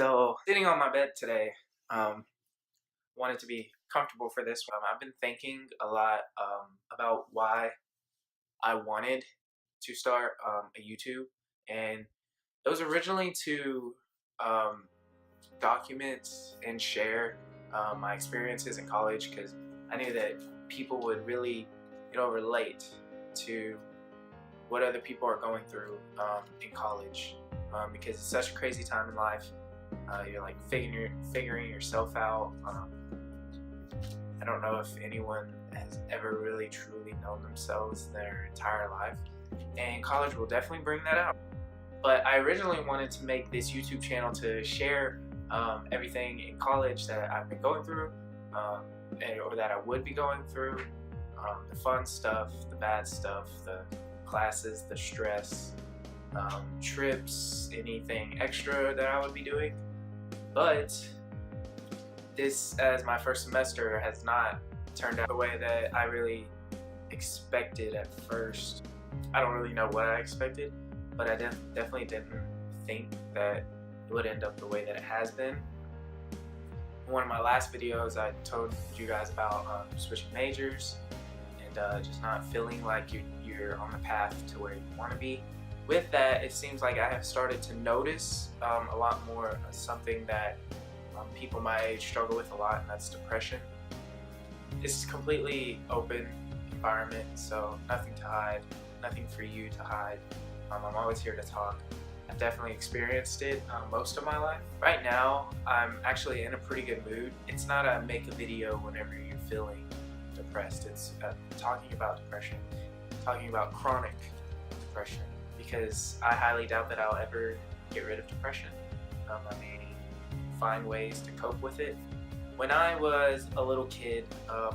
So, sitting on my bed today, um, wanted to be comfortable for this one. I've been thinking a lot about why I wanted to start a YouTube, and it was originally to um, document and share my experiences in college because I knew that people would really, relate to what other people are going through in college because it's such a crazy time in life. You're like figuring yourself out. I don't know if anyone has ever really truly known themselves their entire life, and college will definitely bring that out. But I originally wanted to make this YouTube channel to share everything in college that I've been going through, or that I would be going through, the fun stuff, the bad stuff, the classes, the stress, trips, anything extra that I would be doing. But this, as my first semester, has not turned out the way that I really expected at first. I don't really know what I expected, but I definitely didn't think that it would end up the way that it has been. In one of my last videos, I told you guys about switching majors and just not feeling like you're on the path to where you want to be. With that, it seems like I have started to notice a lot more something that people my age struggle with a lot, and that's depression. It's a completely open environment, so nothing to hide, nothing for you to hide. I'm always here to talk. I've definitely experienced it most of my life. Right now, I'm actually in a pretty good mood. It's not a make a video whenever you're feeling depressed. It's talking about depression, talking about chronic depression, because I highly doubt that I'll ever get rid of depression. I may find ways to cope with it. When I was a little kid, I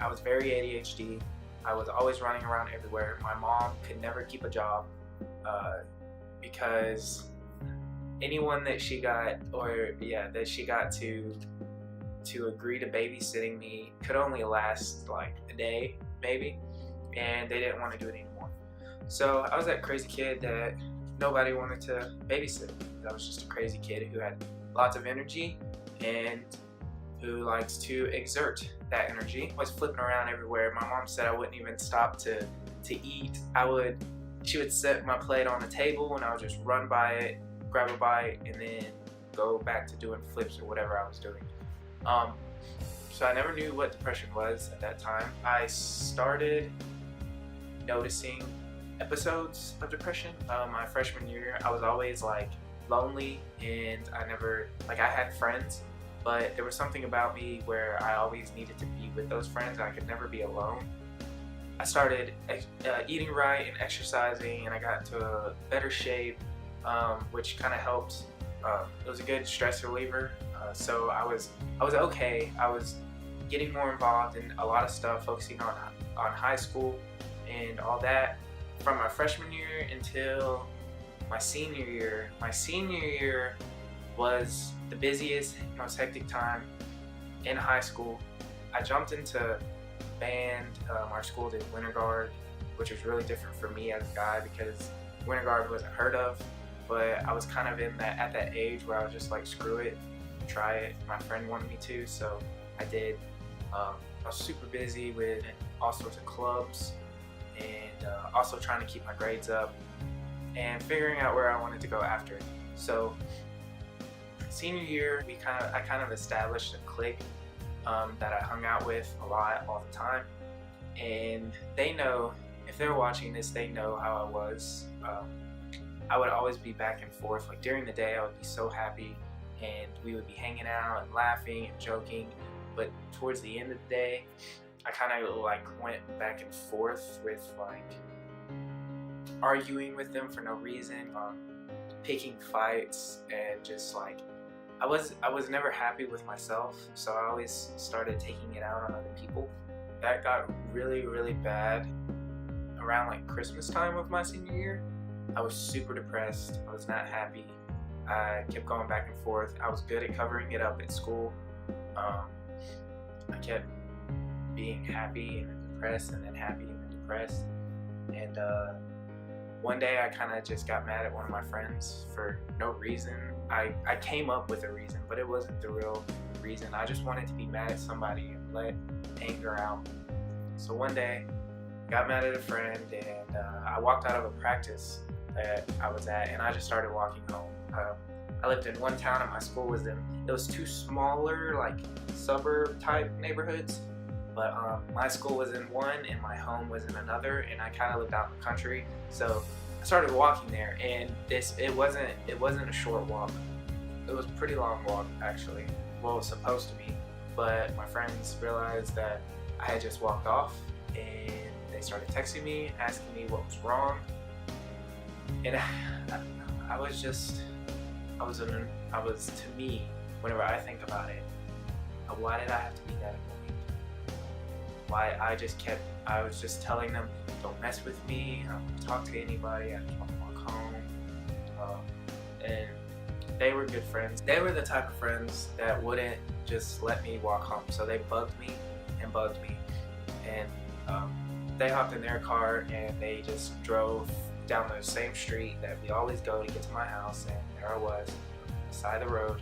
was very ADHD. I was always running around everywhere. My mom could never keep a job because anyone that she got, to agree to babysitting me could only last like a day, maybe, and they didn't want to do it anymore. So I was that crazy kid that nobody wanted to babysit. I was just a crazy kid who had lots of energy and who likes to exert that energy. I was flipping around everywhere. My mom said I wouldn't even stop to eat. She would set my plate on the table and I would just run by it, grab a bite, and then go back to doing flips or whatever I was doing. So I never knew what depression was at that time. I started noticing episodes of depression. My freshman year, I was always like lonely, and I had friends, but there was something about me where I always needed to be with those friends. I could never be alone. I started eating right and exercising, and I got into a better shape, which kind of helped. It was a good stress reliever. So I was okay. I was getting more involved in a lot of stuff, focusing on high school and all that. From my freshman year until my senior year. My senior year was the busiest, most hectic time in high school. I jumped into band. Our school did Winter Guard, which was really different for me as a guy because Winter Guard wasn't heard of. But I was kind of at that age where I was just like, screw it, try it. My friend wanted me to, so I did. I was super busy with all sorts of clubs and also trying to keep my grades up and figuring out where I wanted to go after. So senior year, I kind of established a clique that I hung out with a lot all the time, and they know, if they're watching this, they know how I was. I would always be back and forth. Like during the day, I would be so happy and we would be hanging out and laughing and joking. But towards the end of the day, I kind of like went back and forth with like arguing with them for no reason, picking fights, and just like I was never happy with myself. So I always started taking it out on other people. That got really, really bad around like Christmas time of my senior year. I was super depressed. I was not happy. I kept going back and forth. I was good at covering it up at school. I kept being happy and then depressed and then happy and then depressed. And one day I kind of just got mad at one of my friends for no reason. I came up with a reason, but it wasn't the real reason. I just wanted to be mad at somebody and let anger out. So one day, got mad at a friend, and I walked out of a practice that I was at, and I just started walking home. I lived in one town, and my school was in, it was two smaller, like, suburb type neighborhoods, but my school was in one and my home was in another, and I kind of lived out in the country. So I started walking there, and it wasn't a short walk. It was a pretty long walk, actually. Well, it was supposed to be, but my friends realized that I had just walked off, and they started texting me, asking me what was wrong, and to me, whenever I think about it, why did I have to be that annoying? Why I was just telling them, don't mess with me, I don't want to talk to anybody, I just want to walk home. And they were good friends. They were the type of friends that wouldn't just let me walk home. So they bugged me. And they hopped in their car and they just drove down the same street that we always go to get to my house, and there I was, on the side of the road.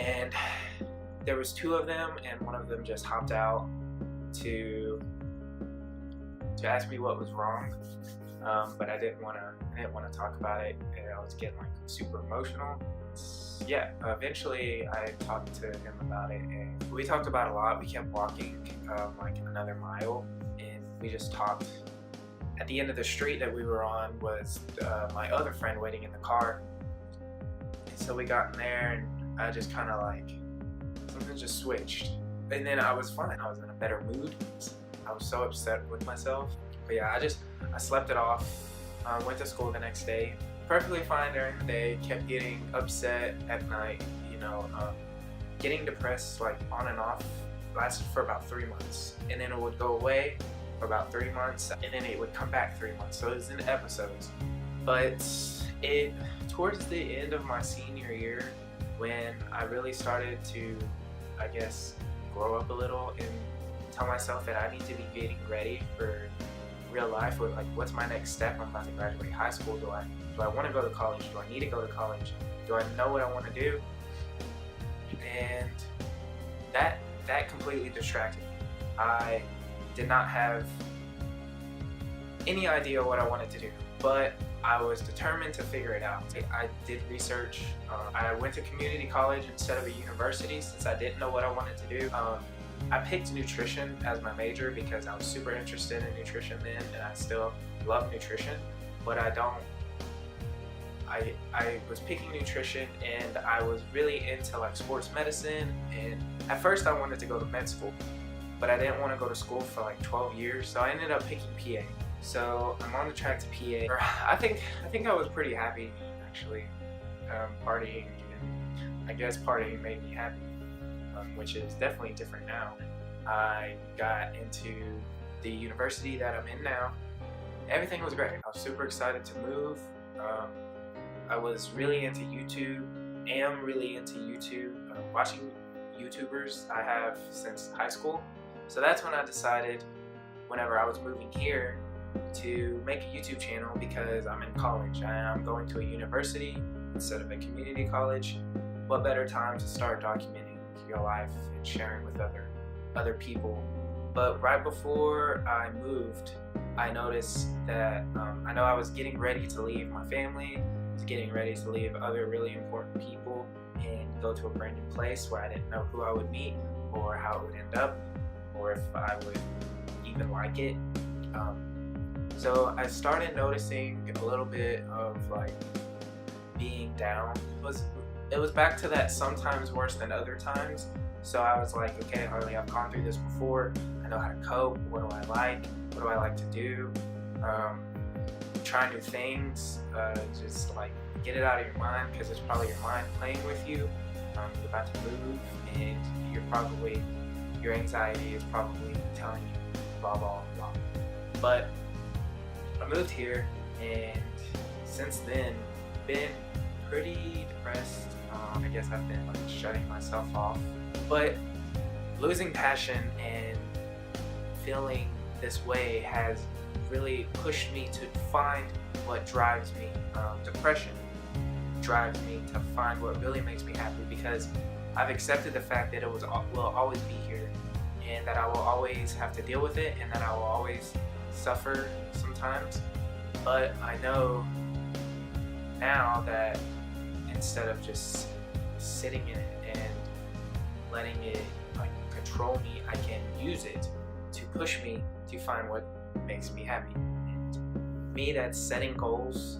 And there was two of them, and one of them just hopped out to ask me what was wrong, but I didn't want to talk about it, and I was getting like super emotional. Yeah, eventually I talked to him about it, and we talked about it a lot. We kept walking like another mile, and we just talked. At the end of the street that we were on was my other friend waiting in the car, and so we got in there, and I just kind of like, something just switched, and then I was fine. I was in a better mood. I was so upset with myself, but yeah, I slept it off. Went to school the next day, perfectly fine during the day, kept getting upset at night, getting depressed like on and off, lasted for about 3 months, and then it would go away for about 3 months, and then it would come back 3 months, so it was in episodes. But towards the end of my senior year, when I really started to, I guess, grow up a little and tell myself that I need to be getting ready for real life, or like, what's my next step? I'm about to graduate high school. Do I want to go to college? Do I need to go to college? Do I know what I want to do? And that completely distracted me. I did not have any idea what I wanted to do, but I was determined to figure it out. I did research. I went to community college instead of a university since I didn't know what I wanted to do. I picked nutrition as my major because I was super interested in nutrition then, and I still love nutrition, but I was picking nutrition, and I was really into like sports medicine, and at first I wanted to go to med school, but I didn't want to go to school for like 12 years, so I ended up picking PA. So I'm on the track to PA. I think I was pretty happy, actually, partying, and I guess partying made me happy, which is definitely different now. I got into the university that I'm in now. Everything was great. I was super excited to move. I was really into YouTube, watching YouTubers I have since high school. So that's when I decided, whenever I was moving here, to make a YouTube channel because I'm in college and I'm going to a university instead of a community college. What better time to start documenting your life and sharing with other people? But right before I moved, I noticed that I know I was getting ready to leave my family, getting ready to leave other really important people and go to a brand new place where I didn't know who I would meet or how it would end up or if I would even like it. So I started noticing a little bit of like being down. It was back to that sometimes worse than other times. So I was like, okay, Harley, I've gone through this before. I know how to cope. What do I like? What do I like to do? Try new things. Just like get it out of your mind, because it's probably your mind playing with you. You're about to move, and your anxiety is probably telling you blah blah blah. But I moved here, and since then been pretty depressed. I guess I've been like shutting myself off, but losing passion and feeling this way has really pushed me to find what drives me. Depression drives me to find what really makes me happy, because I've accepted the fact that will always be here, and that I will always have to deal with it, and that I will always suffer sometimes. But I know now that instead of just sitting in it and letting it control me, I can use it to push me to find what makes me happy. And me, that's setting goals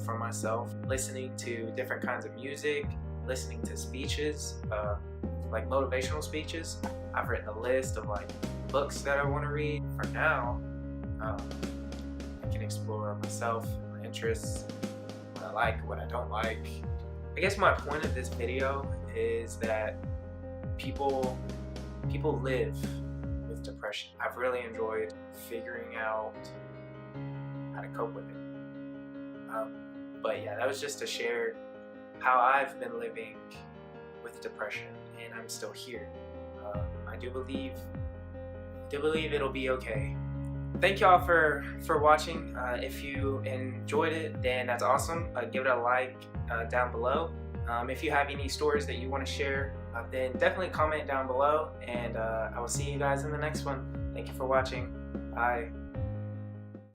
for myself, listening to different kinds of music, listening to speeches, like motivational speeches. I've written a list of books that I want to read. For now, I can explore myself, my interests, what I like, what I don't like. I guess my point of this video is that people live with depression. I've really enjoyed figuring out how to cope with it. But yeah, that was just to share how I've been living with depression, and I'm still here. I do believe it'll be okay. Thank y'all for watching. If you enjoyed it, then that's awesome. Give it a like down below. If you have any stories that you want to share, then definitely comment down below, and I will see you guys in the next one. Thank you for watching. Bye.